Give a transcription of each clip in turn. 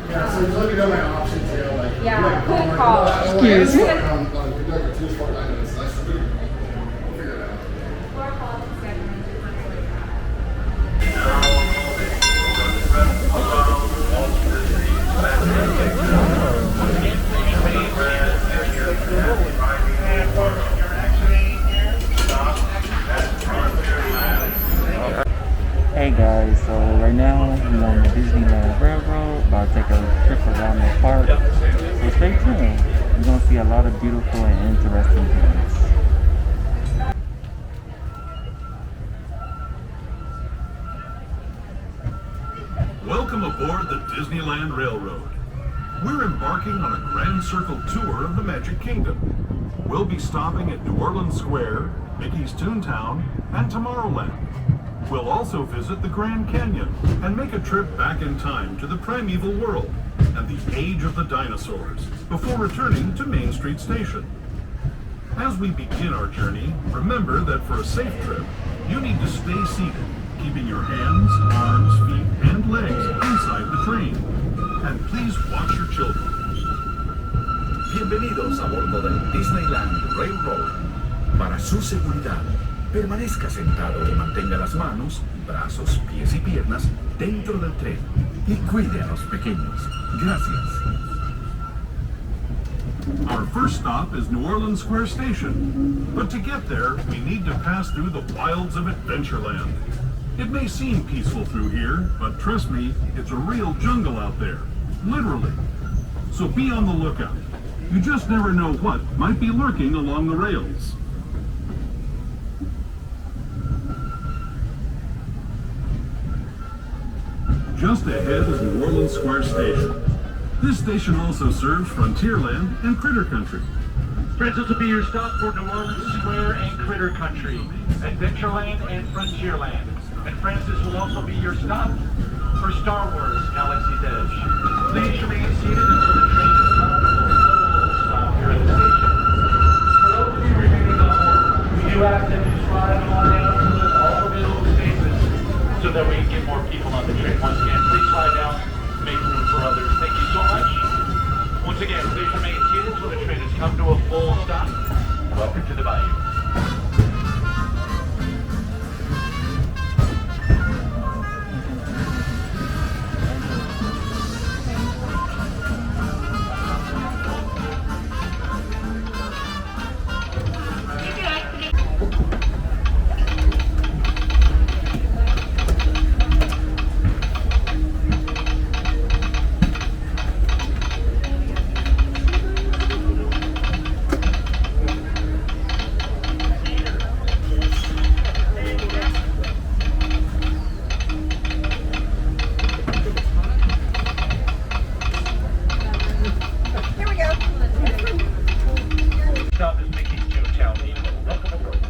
Yeah, so just let me know my options here. Like, Yeah, good call. Excuse me. On conductor 2 as far as I know, it's nice to do. We'll figure it out. Hey guys, so right now we're on the Disneyland Railroad, about to take a trip around the park. So stay tuned. You're gonna see a lot of beautiful and interesting things. Welcome aboard the Disneyland Railroad. We're embarking on a grand circle tour of the Magic Kingdom. We'll be stopping at New Orleans Square, Mickey's Toontown, and Tomorrowland. We'll also visit the Grand Canyon and make a trip back in time to the primeval world and the age of the dinosaurs before returning to Main Street Station. As we begin our journey, remember that for a safe trip, you need to stay seated, keeping your hands, arms, feet, and legs inside the train. And please watch your children. Bienvenidos a bordo del Disneyland Railroad. Para su seguridad, permanezca sentado y mantenga las manos, brazos, pies y piernas dentro del tren. Y cuide a los pequeños. Gracias. Our first stop is New Orleans Square Station. But to get there, we need to pass through the wilds of Adventureland. It may seem peaceful through here, but trust me, it's a real jungle out there. Literally. So be on the lookout. You just never know what might be lurking along the rails. Just ahead is New Orleans Square Station. This station also serves Frontierland and Critter Country. Friends, this will be your stop for New Orleans Square and Critter Country, Adventureland and Frontierland. And friends, this will also be your stop for Star Wars Galaxy's Edge. Please remain seated until the train is stopped. We'll stop here at the station. For those of you remaining on board, we do ask that you slide on down to all available spaces so that we can get more people on the train. Once again, please slide down, make room for others. Thank you so much. Once again, please remain seated until the train has come to a full stop. Welcome to the Bayou. Stop is Mickey's Toontown Depot. Welcome aboard.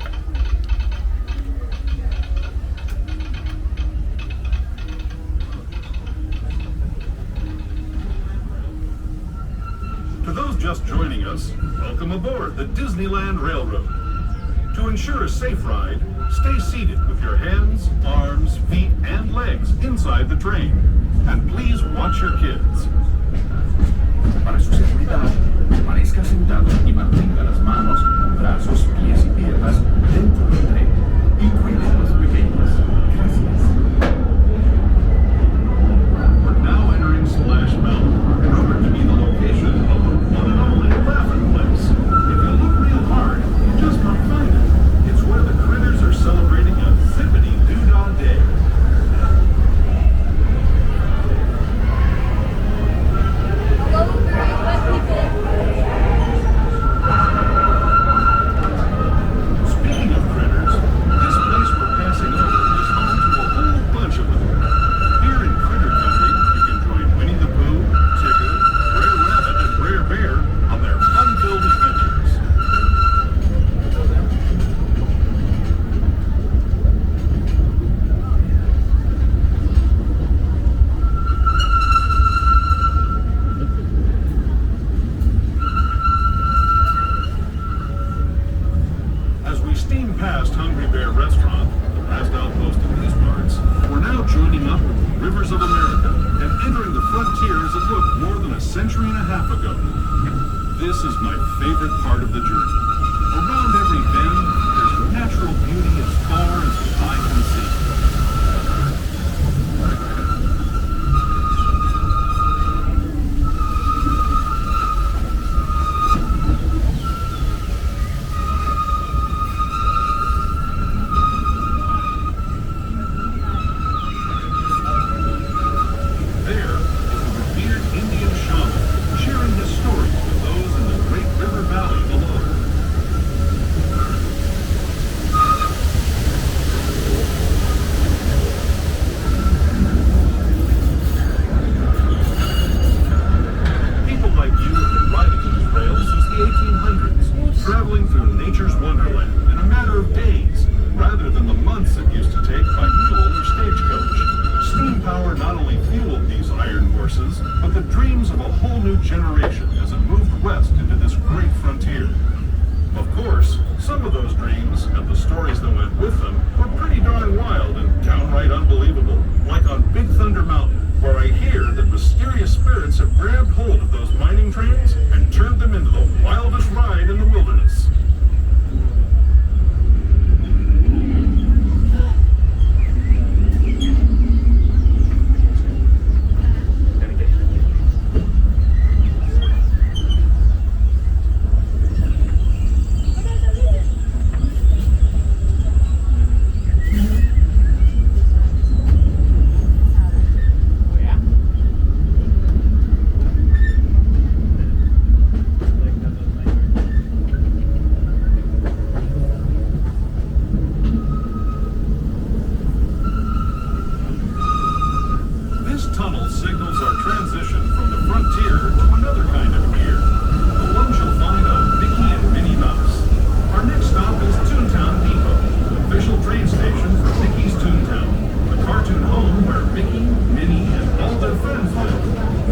To those just joining us, welcome aboard the Disneyland Railroad. To ensure a safe ride, stay seated with your hands, arms, feet, and legs inside the train. And please watch your kids. Para su seguridad, permanezca sentado y mantenga las manos, brazos, pies y piernas dentro del tren. Y cuide a los pequeños. Gracias. We're now entering Splash Mountain, rumored to be the location of the one and only Laughing Place. If you look real hard, you just might find it. It's where the critters are celebrating a zippity-doo-dah day. Speaking of critters, this place we're This is my favorite part of the journey. Around every bend, there's natural beauty as far as the eye can see. Traveling through nature's wonderland in a matter of days, rather than the months it used to take by mule or stagecoach. Steam power not only fueled these iron horses, but the dreams of a whole new generation as it moved west into this great frontier. Of course, some of those dreams, and the stories that went with them, were pretty darn wild and downright unbelievable, like on Big Thunder Mountain, where I hear that mysterious spirits have grabbed hold of those mining trains and turned them into the wildest ride in the wilderness.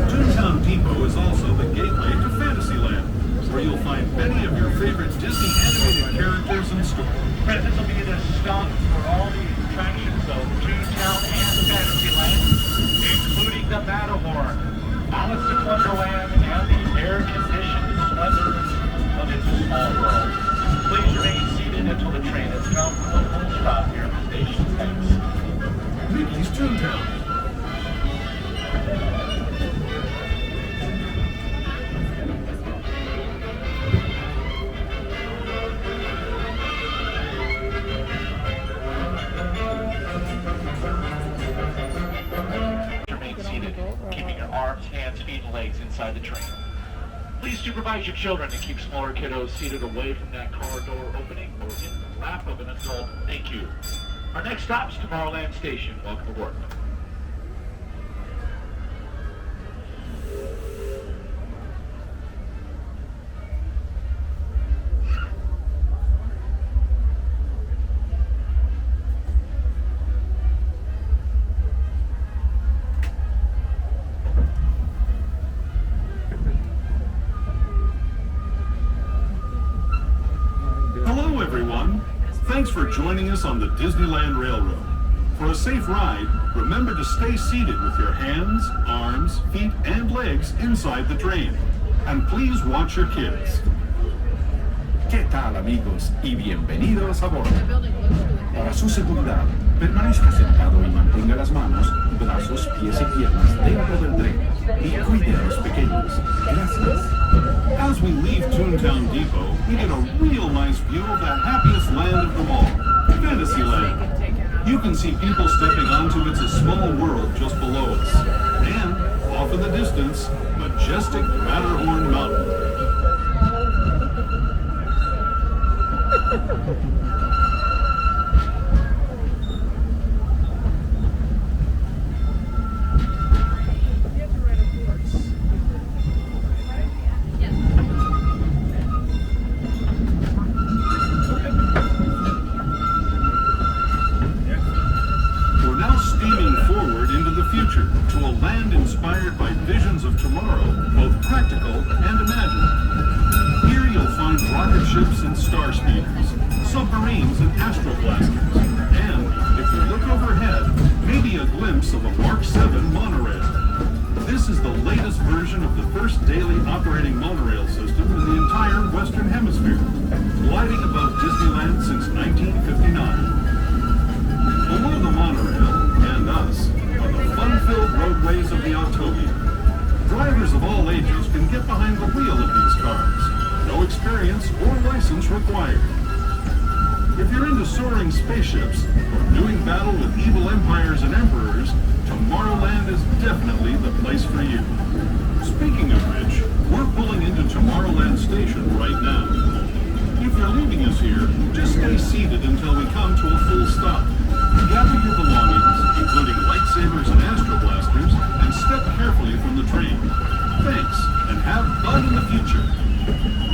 Toontown Depot is also the gateway to Fantasyland, where you'll find many of your favorite Disney animated characters in store. Friends, this will be the stop for all the attractions of Toontown and Fantasyland, including the Matterhorn, Alice in Wonderland, and the air-conditioned wonders of It's a Small World. Please remain seated until the train has come to a full stop here at the station. Thanks. Mickey's Toontown. Remain seated, keeping your arms, hands, feet, and legs inside the train. Please supervise your children to keep smaller kiddos seated away from that car door opening or in the lap of an adult. Thank you. Our next stop is Tomorrowland Station. Welcome aboard. Hello, everyone. Thanks for joining us on the Disneyland Railroad. For a safe ride, remember to stay seated with your hands, arms, feet, and legs inside the train. And please watch your kids. ¿Qué tal, amigos? Y bienvenidos a bordo. Para su seguridad, permanezca sentado y mantenga las manos, brazos, pies y piernas dentro del tren. Y cuide a los pequeños. Gracias. As we leave Toontown Depot, we get a real nice view of the happiest land of them all, Fantasyland. You can see people stepping onto It's a Small World just below us. And, off in the distance, majestic Matterhorn Mountain. Future to a land inspired by visions of tomorrow, both practical and imagined. Here you'll find rocket ships and star speeders, submarines and astro blasters, and, if you look overhead, maybe a glimpse of a Mark 7 monorail. This This is the latest version of the first daily operating monorail system in the entire Western Hemisphere, gliding above Disneyland since 1959. Below the monorail, and us, are the fun-filled roadways of the Autopia. Drivers of all ages can get behind the wheel of these cars. No experience or license required. If you're into soaring spaceships or doing battle with evil empires and emperors, Tomorrowland is definitely the place for you. Speaking of which, we're pulling into Tomorrowland Station right now. If you're leaving us here, just stay seated until we come to a full stop. Gather your belongings, including lightsabers and astro blasters, and step carefully from the train. Thanks, and have fun in the future.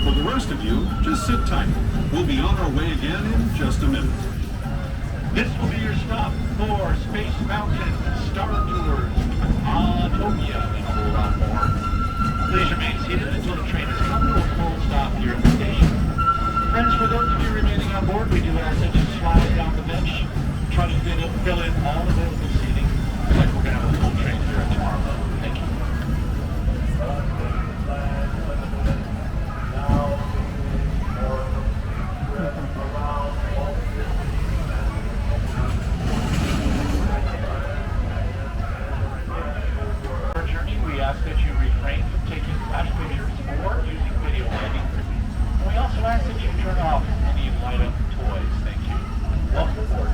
For the rest of you, just sit tight. We'll be on our way again in just a minute. This will be your stop for Space Mountain, Star Tours, Autopia, and a whole lot more. Please remain seated until the train has come to a full stop here at the station. Friends, for those of you remaining on board, we do ask that you slide down the bench. Try to fill in all available seating. Looks like we're going to have a full train here at Tomorrowland. Thank you. For our journey, we ask that you refrain from taking flash pictures or using video editing. And we also ask that you turn off any light-up toys. Thank you. Welcome aboard.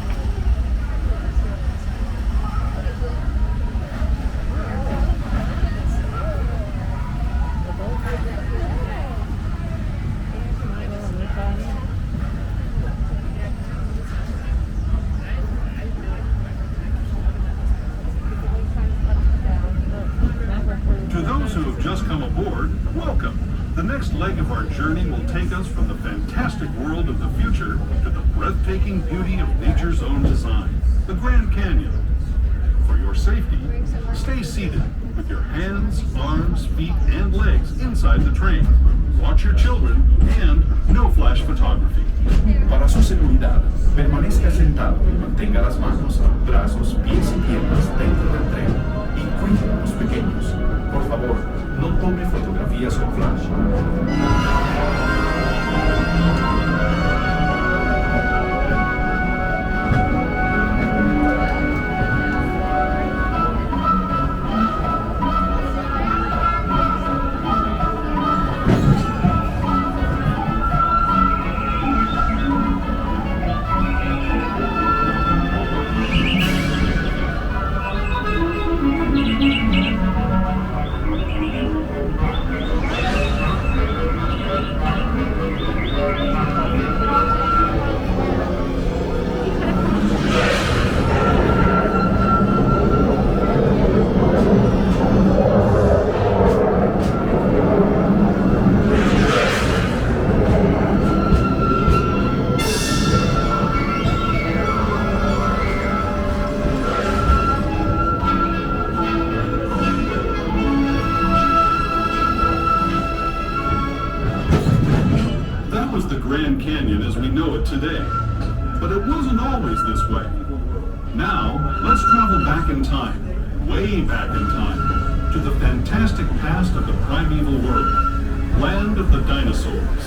To those who have just come aboard, welcome. The next leg of our journey will take us from the fantastic world of the future to the breathtaking beauty of nature's own design, the Grand Canyon. For your safety, stay seated with your hands, arms, feet, and legs inside the train. Watch your children and no flash photography. Para su seguridad, permanezca sentado y mantenga las manos, brazos, pies y piernas dentro del tren. Y cuide a los pequeños. Por favor, no tome fotografías con flash. Grand Canyon as we know it today. But it wasn't always this way. Now, let's travel back in time, way back in time, to the fantastic past of the primeval world, land of the dinosaurs.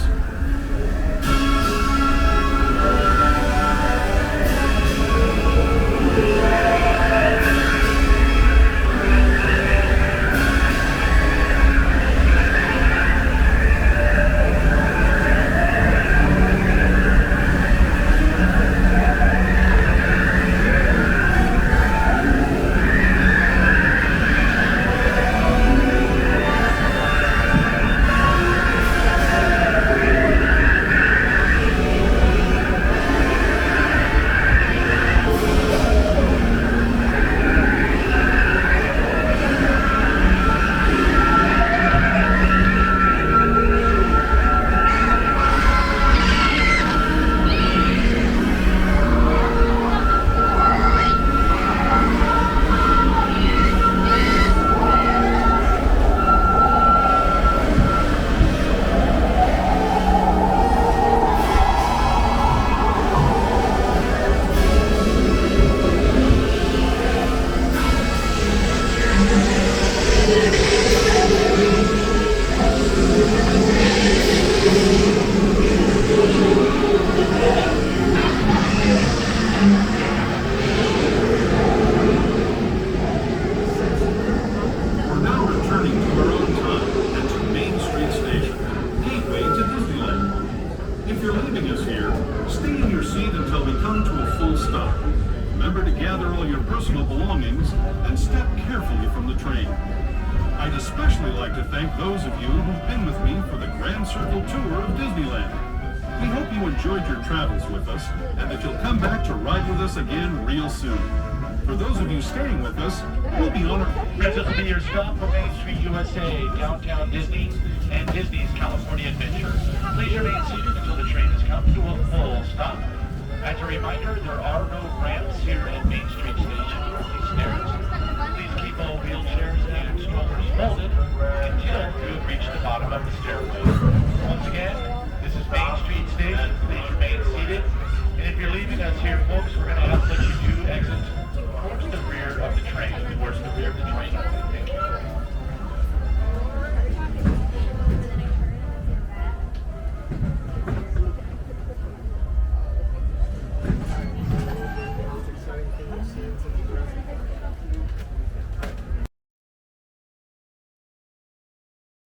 I'd especially like to thank those of you who've been with me for the Grand Circle Tour of Disneyland. We hope you enjoyed your travels with us and that you'll come back to ride with us again real soon. For those of you staying with us, we'll be on our... This will be your stop for Main Street USA, Downtown Disney, and Disney's California Adventure. Please remain seated until the train has come to a full stop. As a reminder, there are no ramps here at Main Street Station, only stairs. Please keep all wheelchairs and strollers folded until you have reached the bottom of the stairway. Once again, this is Main Street Station. Please remain seated. And if you're leaving us here